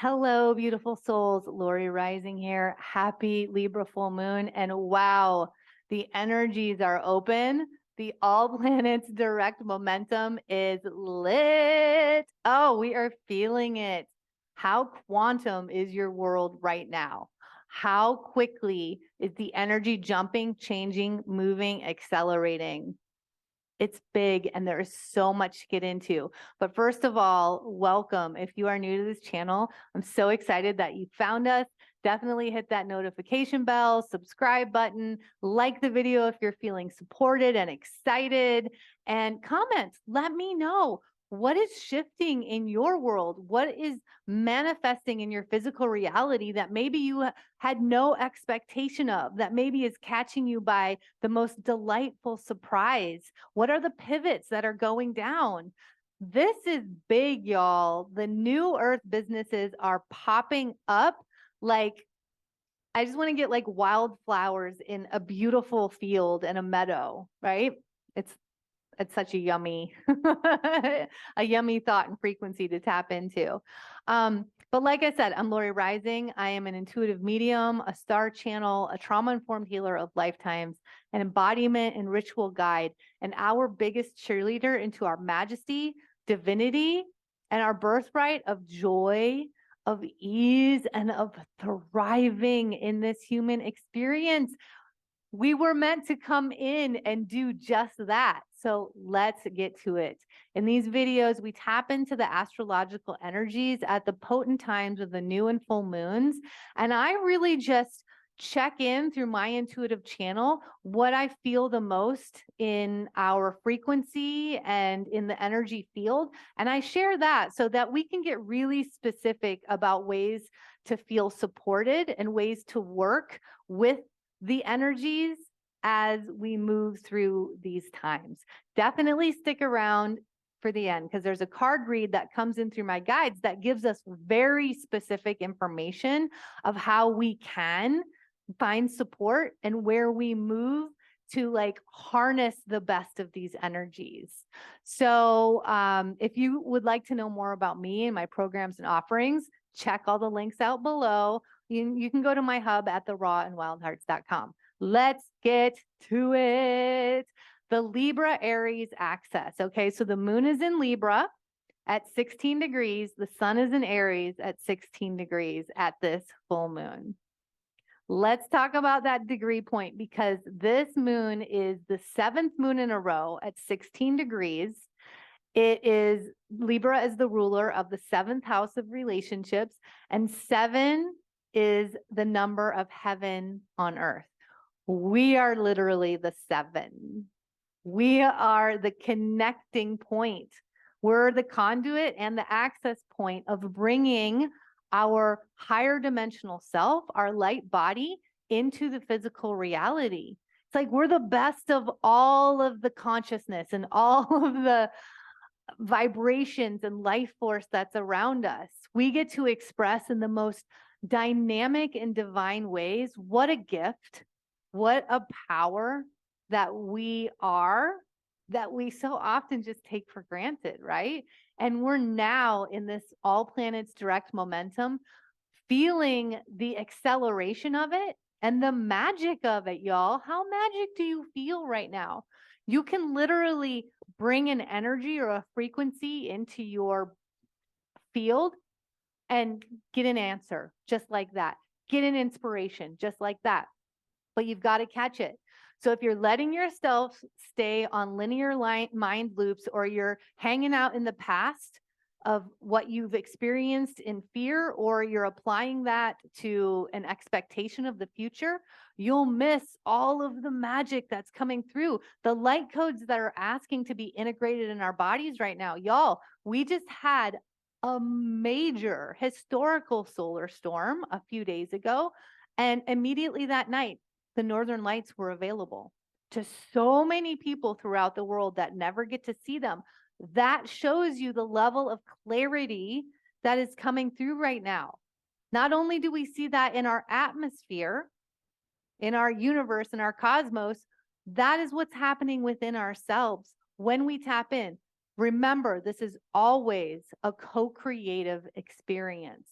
Hello, beautiful souls. Lori Rising here. Happy Libra Full Moon. And wow, the energies are open. The all planets direct momentum is lit. Oh, we are feeling it. How quantum is your world right now? How quickly is the energy jumping, changing, moving, accelerating? It's big and there is so much to get into. But first of all, welcome. If you are new to this channel, I'm so excited that you found us. Definitely hit that notification bell, subscribe button, like the video if you're feeling supported and excited, and comment. Let me know what is shifting in your world. What is manifesting in your physical reality that maybe you had no expectation of, that maybe is catching you by the most delightful surprise? What are the pivots that are going down? This is big, y'all. The new earth businesses are popping up like, I just want to get like wildflowers in a beautiful field and a meadow, right? It's such a yummy a yummy thought and frequency to tap into. But like I said, I'm Lori Rising. I am an intuitive medium, a star channel, a trauma-informed healer of lifetimes, an embodiment and ritual guide, and our biggest cheerleader into our majesty, divinity, and our birthright of joy, of ease, and of thriving in this human experience. We were meant to come in and do just that. So let's get to it. In these videos, we tap into the astrological energies at the potent times of the new and full moons. And I really just check in through my intuitive channel what I feel the most in our frequency and in the energy field. And I share that so that we can get really specific about ways to feel supported and ways to work with the energies as we move through these times. Definitely stick around for the end because there's a card read that comes in through my guides that gives us very specific information of how we can find support and where we move to like harness the best of these energies. So if you would like to know more about me and my programs and offerings, check all the links out below. You can go to my hub at therawandwildhearts.com. Let's get to it. The Libra Aries axis. Okay, so the moon is in Libra at 16 degrees. The sun is in Aries at 16 degrees at this full moon. Let's talk about that degree point because this moon is the 7th moon in a row at 16 degrees. It is Libra is the ruler of the 7th house of relationships, and 7 is the number of heaven on earth. We are literally the 7. We are the connecting point. We're the conduit and the access point of bringing our higher dimensional self, our light body, into the physical reality. It's like we're the best of all of the consciousness and all of the vibrations and life force that's around us. We get to express in the most dynamic and divine ways. What a gift, what a power that we are, that we so often just take for granted, right? And we're now in this all planets direct momentum, feeling the acceleration of it and the magic of it, y'all. How magic do you feel right now? You can literally bring an energy or a frequency into your field and get an answer just like that. Get an inspiration just like that. But you've got to catch it. So if you're letting yourself stay on linear mind loops, or you're hanging out in the past of what you've experienced in fear, or you're applying that to an expectation of the future, you'll miss all of the magic that's coming through. The light codes that are asking to be integrated in our bodies right now. Y'all, we just had a major historical solar storm a few days ago, and immediately that night, the Northern Lights were available to so many people throughout the world that never get to see them. That shows you the level of clarity that is coming through right now. Not only do we see that in our atmosphere, in our universe, in our cosmos, that is what's happening within ourselves when we tap in. Remember, this is always a co-creative experience.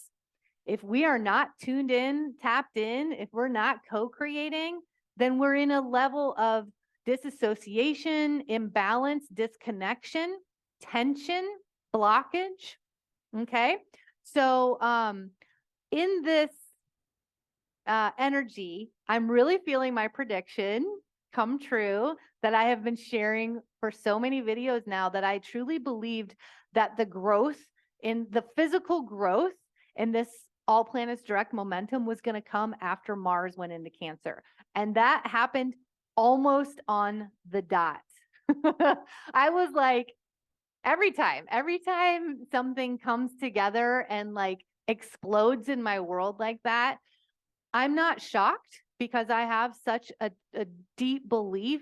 If we are not tuned in, tapped in, if we're not co-creating, then we're in a level of disassociation, imbalance, disconnection, tension, blockage. Okay. So in this energy, I'm really feeling my prediction come true that I have been sharing for so many videos now, that I truly believed that the growth in the physical growth in this all planets direct momentum was going to come after Mars went into Cancer. And that happened almost on the dot. I was like, every time something comes together and like explodes in my world like that, I'm not shocked, because I have such a deep belief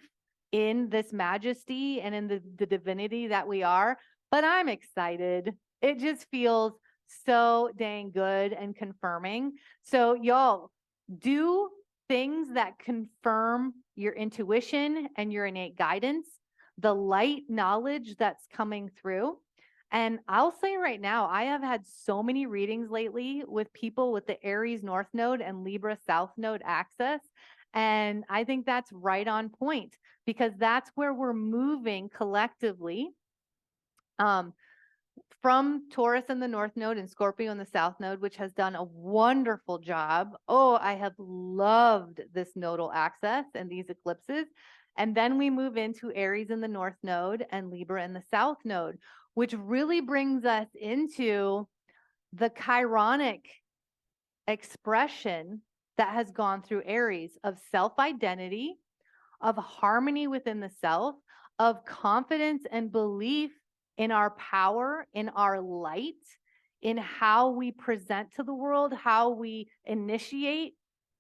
in this majesty and in the divinity that we are, but I'm excited. It just feels so dang good and confirming. So y'all, do things that confirm your intuition and your innate guidance, the light knowledge that's coming through. And I'll say right now, I have had so many readings lately with people with the Aries North Node and Libra South Node axis. And I think that's right on point, because that's where we're moving collectively from Taurus in the North Node and Scorpio in the South Node, which has done a wonderful job. Oh, I have loved this nodal axis and these eclipses. And then we move into Aries in the North Node and Libra in the South Node, which really brings us into the chironic expression that has gone through Aries of self-identity, of harmony within the self, of confidence and belief in our power, in our light, in how we present to the world, how we initiate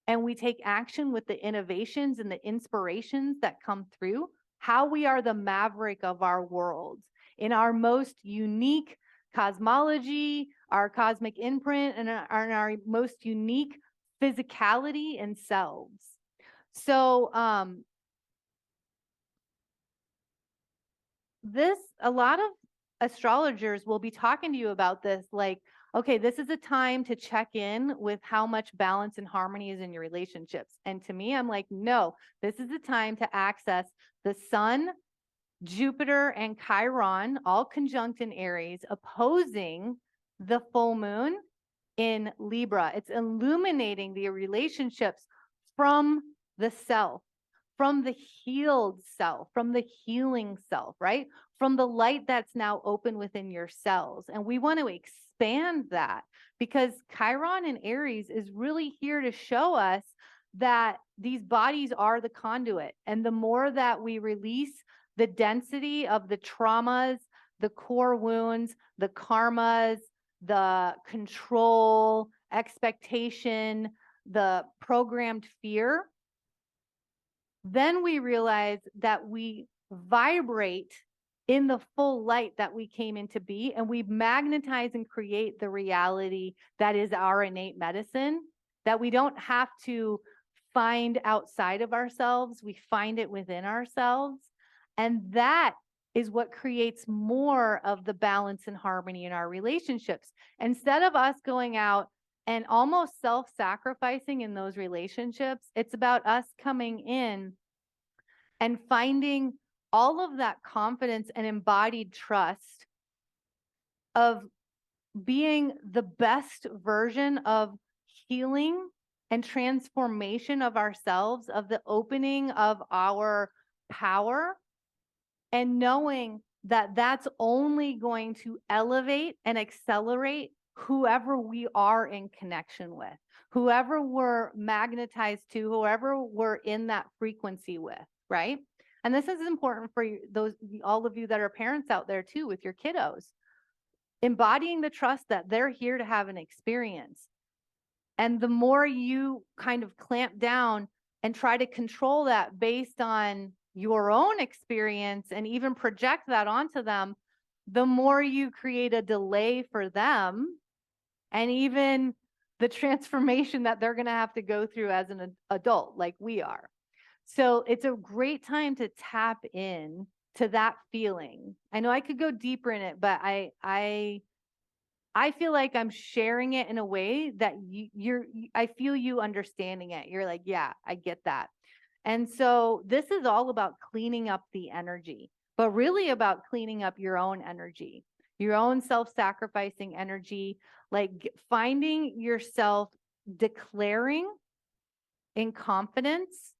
and we take action with the innovations and the inspirations that come through, how we are the maverick of our world in our most unique cosmology, our cosmic imprint, and our most unique physicality and selves. So a lot of astrologers will be talking to you about this, like, okay, this is a time to check in with how much balance and harmony is in your relationships. And to me, I'm like, no, this is the time to access the sun, Jupiter, and Chiron, all conjunct in Aries, opposing the full moon in Libra. It's illuminating the relationships from the self, from the healed self, from the healing self, right? From the light that's now open within your cells. And we want to expand that, because Chiron in Aries is really here to show us that these bodies are the conduit. And the more that we release the density of the traumas, the core wounds, the karmas, the control, expectation, the programmed fear, then we realize that we vibrate in the full light that we came into be, and we magnetize and create the reality that is our innate medicine, that we don't have to find outside of ourselves. We find it within ourselves. And that is what creates more of the balance and harmony in our relationships. Instead of us going out and almost self-sacrificing in those relationships, it's about us coming in and finding all of that confidence and embodied trust of being the best version of healing and transformation of ourselves, of the opening of our power, and knowing that that's only going to elevate and accelerate whoever we are in connection with, whoever we're magnetized to, whoever we're in that frequency with, right? And this is important for all of you that are parents out there too, with your kiddos, embodying the trust that they're here to have an experience. And the more you kind of clamp down and try to control that based on your own experience and even project that onto them, the more you create a delay for them and even the transformation that they're going to have to go through as an adult, like we are. So it's a great time to tap in to that feeling. I know I could go deeper in it, but I I feel like I'm sharing it in a way that I feel you understanding it. You're like, yeah, I get that. And so this is all about cleaning up the energy, but really about cleaning up your own energy, your own self-sacrificing energy, like finding yourself declaring in confidence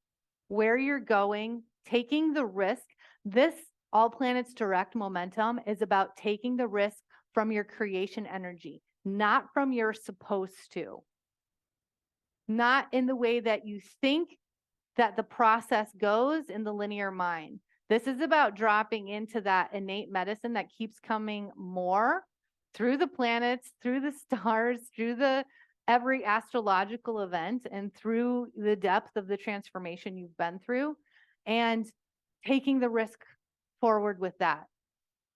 where you're going, taking the risk. This all planets direct momentum is about taking the risk from your creation energy, not from your supposed to, not in the way that you think that the process goes in the linear mind. This is about dropping into that innate medicine that keeps coming more through the planets, through the stars, through every astrological event, and through the depth of the transformation you've been through, and taking the risk forward with that,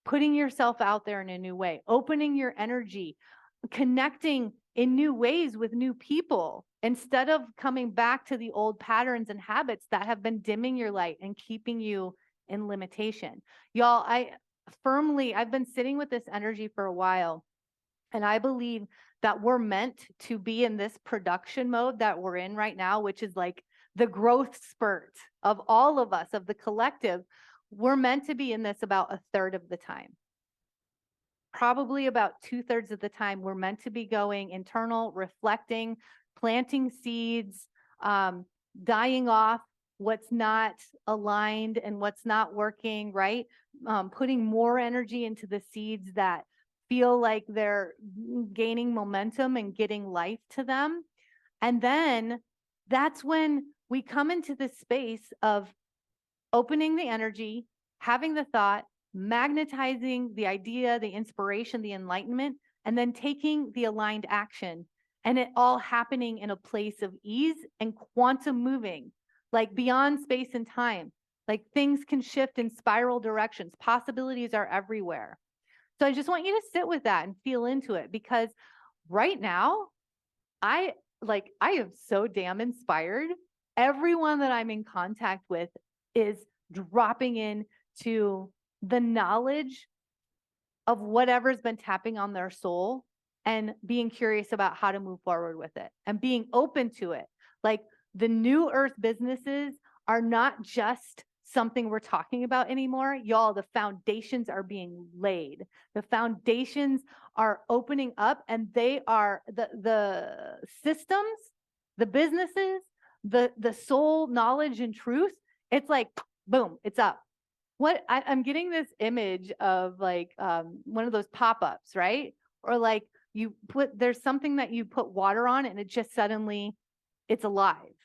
putting yourself out there in a new way, opening your energy, connecting in new ways with new people instead of coming back to the old patterns and habits that have been dimming your light and keeping you in limitation. Y'all, I've been sitting with this energy for a while, and I believe that we're meant to be in this production mode that we're in right now, which is like the growth spurt of all of us, of the collective. We're meant to be in this about a third of the time. Probably about 2/3 of the time, we're meant to be going internal, reflecting, planting seeds, dying off what's not aligned and what's not working, right? Putting more energy into the seeds that feel like they're gaining momentum and getting life to them. And then that's when we come into this space of opening the energy, having the thought, magnetizing the idea, the inspiration, the enlightenment, and then taking the aligned action. And it all happening in a place of ease and quantum moving, like beyond space and time. Like things can shift in spiral directions. Possibilities are everywhere. So I just want you to sit with that and feel into it, because right now, I am so damn inspired. Everyone that I'm in contact with is dropping into the knowledge of whatever's been tapping on their soul and being curious about how to move forward with it and being open to it. Like the new earth businesses are not just something we're talking about anymore. Y'all, the foundations are being laid. The foundations are opening up, and they are the systems, the businesses, the soul knowledge and truth. It's like, boom, it's up. I'm getting this image of like one of those pop-ups, right? Or like there's something that you put water on and it just suddenly, it's alive.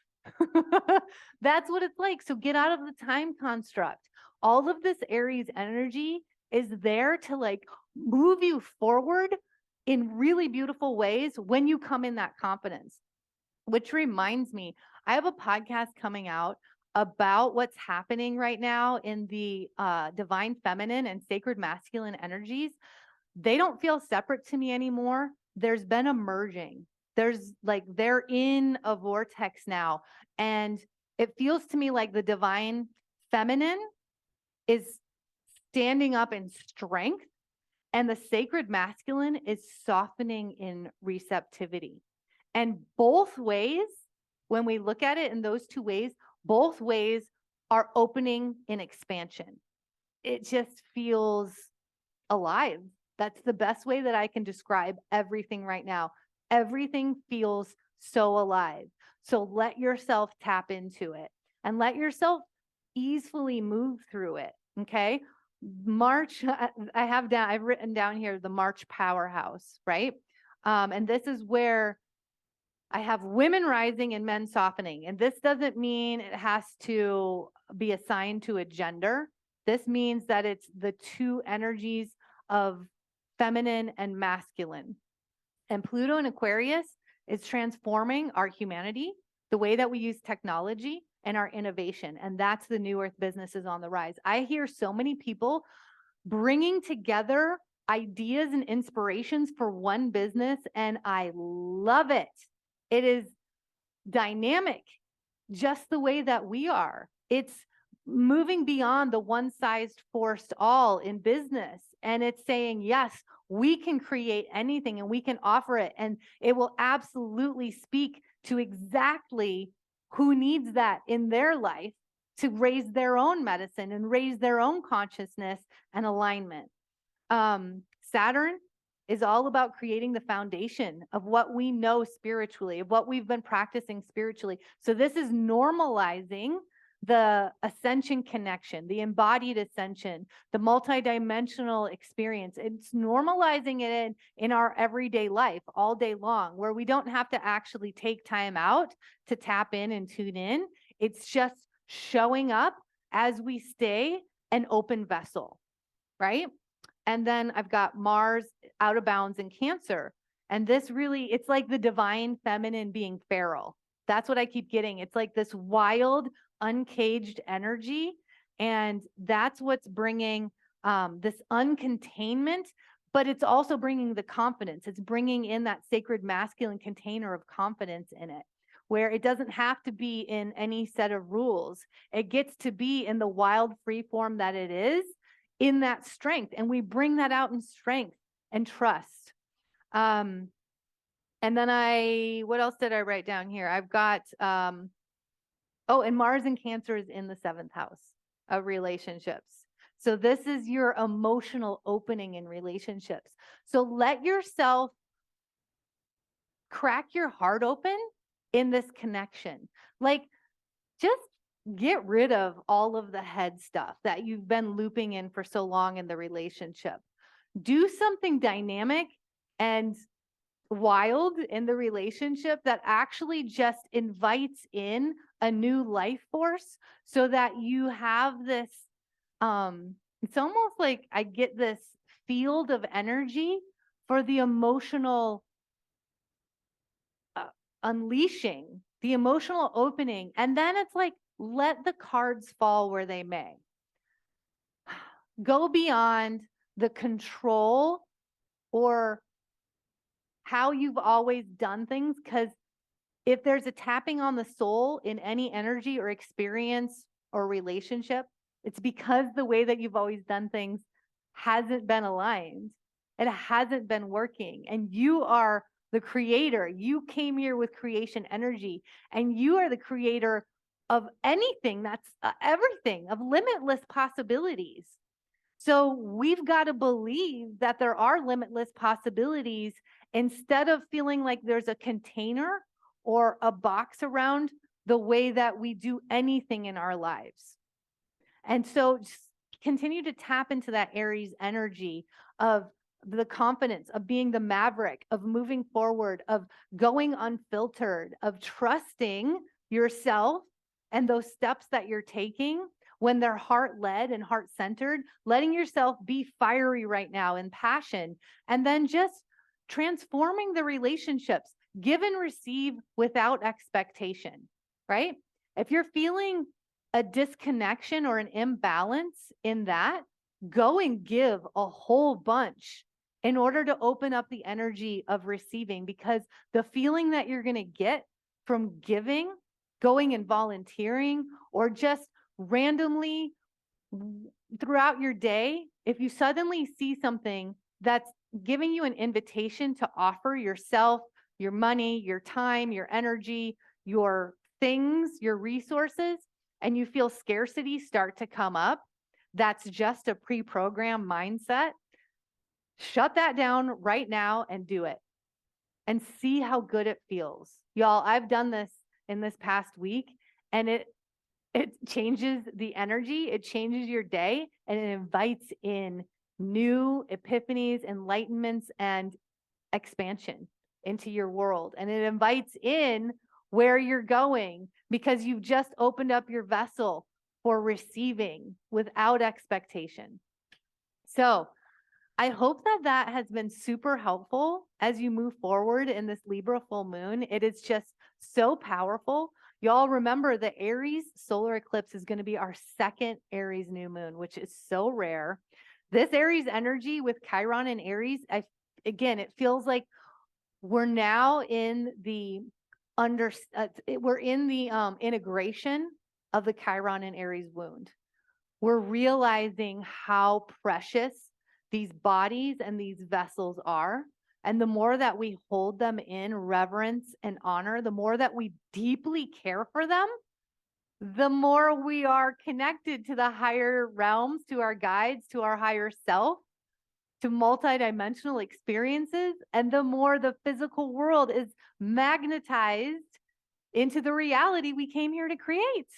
That's what it's like. So get out of the time construct. All of this Aries energy is there to like move you forward in really beautiful ways when you come in that confidence. Which reminds me, I have a podcast coming out about what's happening right now in the divine feminine and sacred masculine energies. They don't feel separate to me anymore. There's been a merging. They're in a vortex now. And it feels to me like the divine feminine is standing up in strength, and the sacred masculine is softening in receptivity. And both ways, when we look at it in those two ways, both ways are opening in expansion. It just feels alive. That's the best way that I can describe everything right now. Everything feels so alive. So let yourself tap into it and let yourself easily move through it. Okay. March, I've written down here the March powerhouse, right? And this is where I have women rising and men softening. And this doesn't mean it has to be assigned to a gender. This means that it's the two energies of feminine and masculine. And Pluto in Aquarius is transforming our humanity, the way that we use technology, and our innovation. And that's the new earth businesses on the rise. I hear so many people bringing together ideas and inspirations for one business, and I love it. It is dynamic, just the way that we are. It's moving beyond the one-size-fits-all in business. And it's saying, yes, we can create anything and we can offer it. And it will absolutely speak to exactly who needs that in their life to raise their own medicine and raise their own consciousness and alignment. Saturn is all about creating the foundation of what we know spiritually, of what we've been practicing spiritually. So this is normalizing the ascension connection, the embodied ascension, the multidimensional experience. It's normalizing it in our everyday life all day long, where we don't have to actually take time out to tap in and tune in. It's just showing up as we stay an open vessel, right? And then I've got Mars out of bounds in Cancer. And this really, it's like the divine feminine being feral. That's what I keep getting. It's like this wild, uncaged energy. And that's what's bringing this uncontainment, but it's also bringing the confidence. It's bringing in that sacred masculine container of confidence in it, where it doesn't have to be in any set of rules. It gets to be in the wild free form that it is, in that strength. And we bring that out in strength and trust. And then what else did I write down here? I've got, and Mars in Cancer is in the 7th house of relationships. So this is your emotional opening in relationships. So let yourself crack your heart open in this connection. Like, just get rid of all of the head stuff that you've been looping in for so long in the relationship. Do something dynamic and wild in the relationship that actually just invites in a new life force, so that you have this, it's almost like I get this field of energy for the emotional unleashing, the emotional opening. And then it's like, let the cards fall where they may. Go beyond the control or how you've always done things, because if there's a tapping on the soul in any energy or experience or relationship, it's because the way that you've always done things hasn't been aligned. It hasn't been working. And you are the creator. You came here with creation energy, and you are the creator of anything that's everything, of limitless possibilities. So we've got to believe that there are limitless possibilities, instead of feeling like there's a container or a box around the way that we do anything in our lives. And so just continue to tap into that Aries energy of the confidence, of being the maverick, of moving forward, of going unfiltered, of trusting yourself and those steps that you're taking when they're heart-led and heart-centered, letting yourself be fiery right now in passion, and then just transforming the relationships, give and receive without expectation, right? If you're feeling a disconnection or an imbalance in that, go and give a whole bunch in order to open up the energy of receiving, because the feeling that you're going to get from giving, going and volunteering, or just randomly throughout your day, if you suddenly see something that's giving you an invitation to offer yourself, your money, your time, your energy, your things, your resources, and you feel scarcity start to come up, that's just a pre-programmed mindset. Shut that down right now and do it, and see how good it feels. Y'all, I've done this in this past week, and it changes the energy, it changes your day, and it invites in new epiphanies, enlightenments, and expansion into your world. And it invites in where you're going, because you've just opened up your vessel for receiving without expectation. So I hope that that has been super helpful as you move forward in this Libra full moon. It is just so powerful. Y'all remember the Aries solar eclipse is going to be our second Aries new moon, which is so rare. This Aries energy with Chiron and Aries, again, it feels like we're now in the integration of the Chiron and Aries wound. We're realizing how precious these bodies and these vessels are. And the more that we hold them in reverence and honor, the more that we deeply care for them, the more we are connected to the higher realms, to our guides, to our higher self, to multidimensional experiences, and the more the physical world is magnetized into the reality we came here to create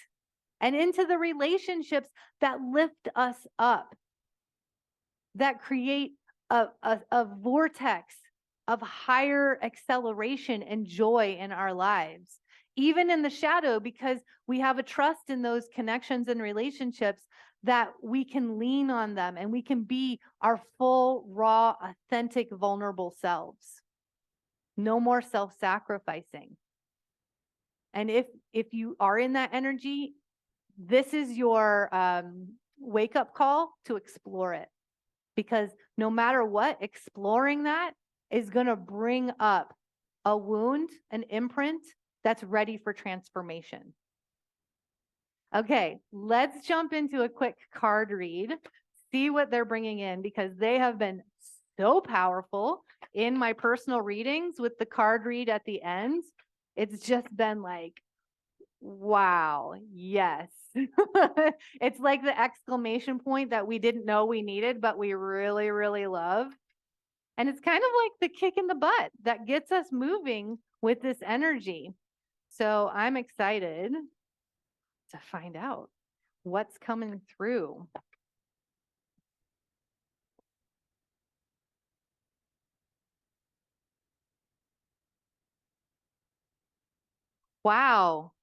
and into the relationships that lift us up, that create a vortex of higher acceleration and joy in our lives, even in the shadow, because we have a trust in those connections and relationships that we can lean on them and we can be our full, raw, authentic, vulnerable selves. No more self-sacrificing. And if you are in that energy, this is your wake-up call to explore it. Because no matter what, exploring that is going to bring up a wound, an imprint that's ready for transformation. Okay, let's jump into a quick card read, see what they're bringing in, because they have been so powerful in my personal readings with the card read at the end. It's just been like, wow, yes. It's like the exclamation point that we didn't know we needed, but we really, really love. And it's kind of like the kick in the butt that gets us moving with this energy. So I'm excited to find out what's coming through. Wow,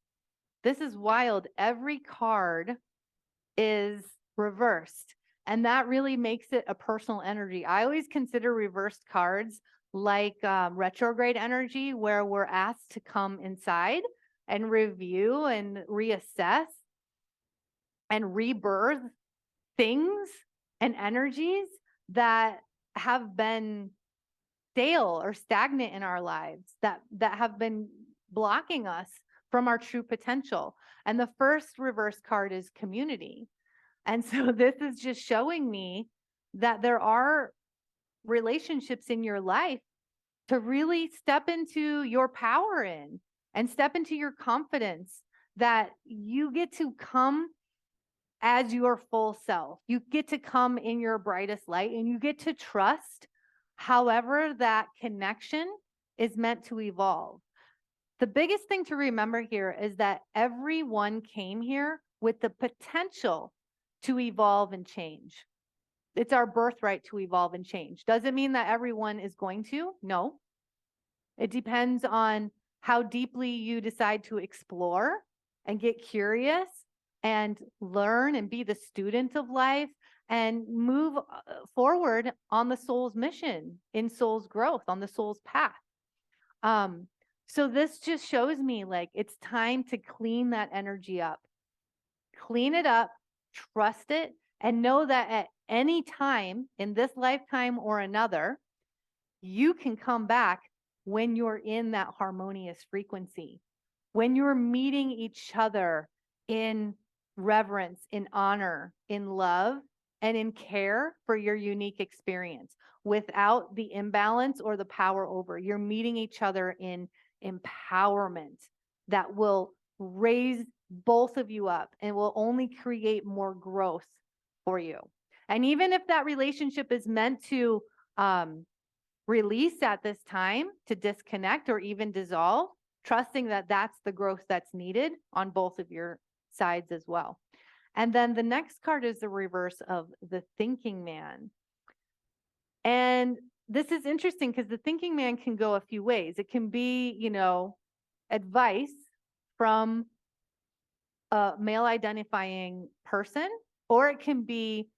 this is wild. Every card is reversed, and that really makes it a personal energy. I always consider reversed cards like retrograde energy, where we're asked to come inside and review and reassess and rebirth things and energies that have been stale or stagnant in our lives, that have been blocking us from our true potential. And the first reverse card is community. And so this is just showing me that there are relationships in your life to really step into your power in and step into your confidence, that you get to come as your full self. You get to come in your brightest light, and you get to trust however that connection is meant to evolve. The biggest thing to remember here is that everyone came here with the potential to evolve and change. It's our birthright to evolve and change. Does it mean that everyone is going to? No. It depends on how deeply you decide to explore and get curious and learn and be the student of life and move forward on the soul's mission, in soul's growth, on the soul's path. So this just shows me like it's time to clean that energy up. Clean it up, trust it, and know that at any time in this lifetime or another, you can come back when you're in that harmonious frequency, when you're meeting each other in reverence, in honor, in love, and in care for your unique experience without the imbalance or the power over. You're meeting each other in empowerment that will raise both of you up and will only create more growth for you. And even if that relationship is meant to release at this time, to disconnect or even dissolve, trusting that that's the growth that's needed on both of your sides as well. And then the next card is the reverse of the thinking man. And this is interesting because the thinking man can go a few ways. It can be, advice from a male identifying person, or it can be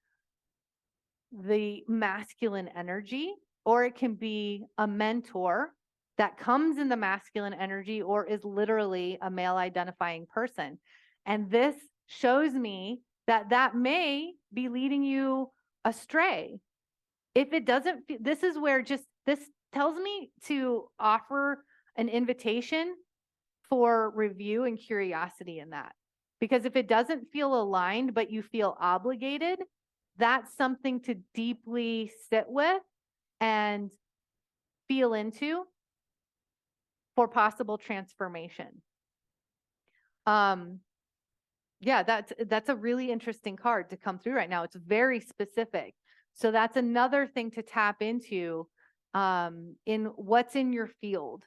the masculine energy, or it can be a mentor that comes in the masculine energy or is literally a male identifying person. And this shows me that that may be leading you astray. If it doesn't, this is where this tells me to offer an invitation for review and curiosity in that. Because if it doesn't feel aligned, but you feel obligated, that's something to deeply sit with and feel into for possible transformation. Yeah, that's a really interesting card to come through right now. It's very specific. So that's another thing to tap into in what's in your field,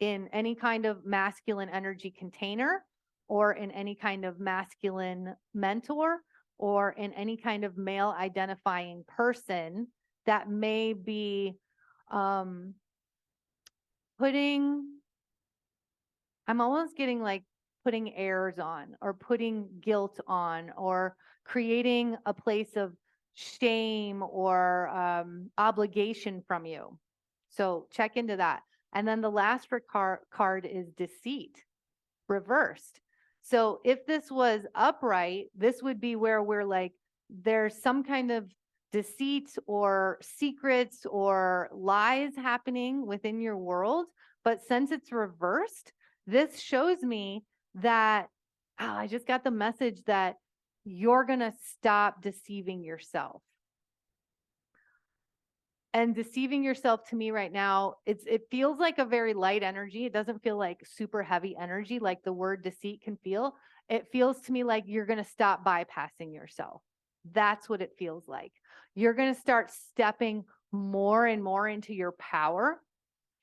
in any kind of masculine energy container, or in any kind of masculine mentor, or in any kind of male identifying person that may be putting, I'm almost getting like putting airs on, or putting guilt on, or creating a place of shame or obligation from you. So check into that. And then the last card is deceit, reversed. So if this was upright, this would be where we're like, there's some kind of deceit or secrets or lies happening within your world. But since it's reversed, this shows me that I just got the message that you're going to stop deceiving yourself. And deceiving yourself to me right now, it feels like a very light energy. It doesn't feel like super heavy energy like the word deceit can feel. It feels to me like you're going to stop bypassing yourself. That's what it feels like. You're going to start stepping more and more into your power.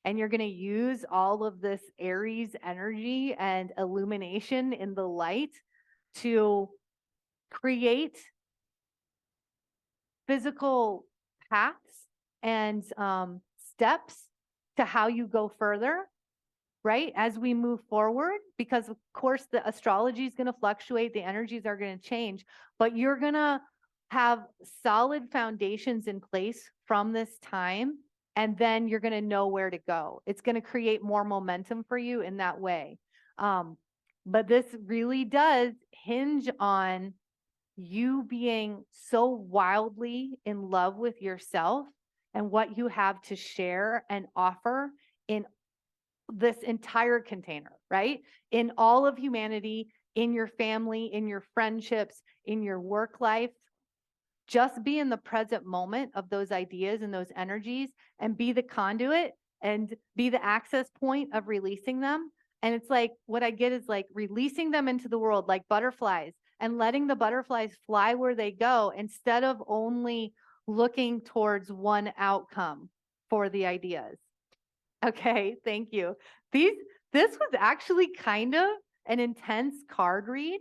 And you're going to use all of this Aries energy and illumination in the light to create physical paths and steps to how you go further, right? As we move forward, because of course the astrology is going to fluctuate, the energies are going to change, but you're going to have solid foundations in place from this time. And then you're going to know where to go. It's going to create more momentum for you in that way. But this really does hinge on you being so wildly in love with yourself and what you have to share and offer in this entire container, right? In all of humanity, in your family, in your friendships, in your work life. Just be in the present moment of those ideas and those energies, and be the conduit and be the access point of releasing them. And it's like, what I get is like releasing them into the world like butterflies, and letting the butterflies fly where they go instead of only looking towards one outcome for the ideas. Okay, thank you. This was actually kind of an intense card read.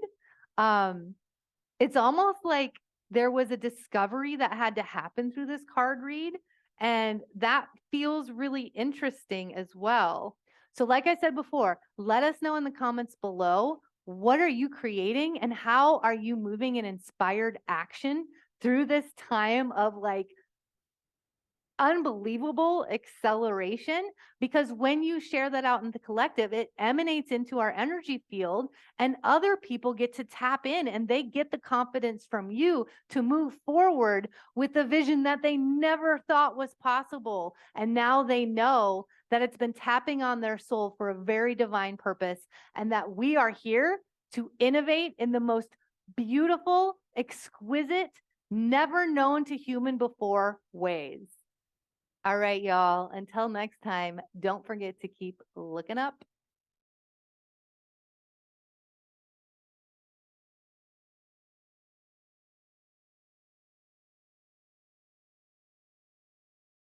It's almost like there was a discovery that had to happen through this card read, and that feels really interesting as well. So like I said before, let us know in the comments below, what are you creating and how are you moving in inspired action through this time of like unbelievable acceleration? Because when you share that out in the collective, it emanates into our energy field, and other people get to tap in, and they get the confidence from you to move forward with the vision that they never thought was possible. And now they know that it's been tapping on their soul for a very divine purpose, and that we are here to innovate in the most beautiful, exquisite, never known to human before ways. All right, y'all. Until next time, don't forget to keep looking up.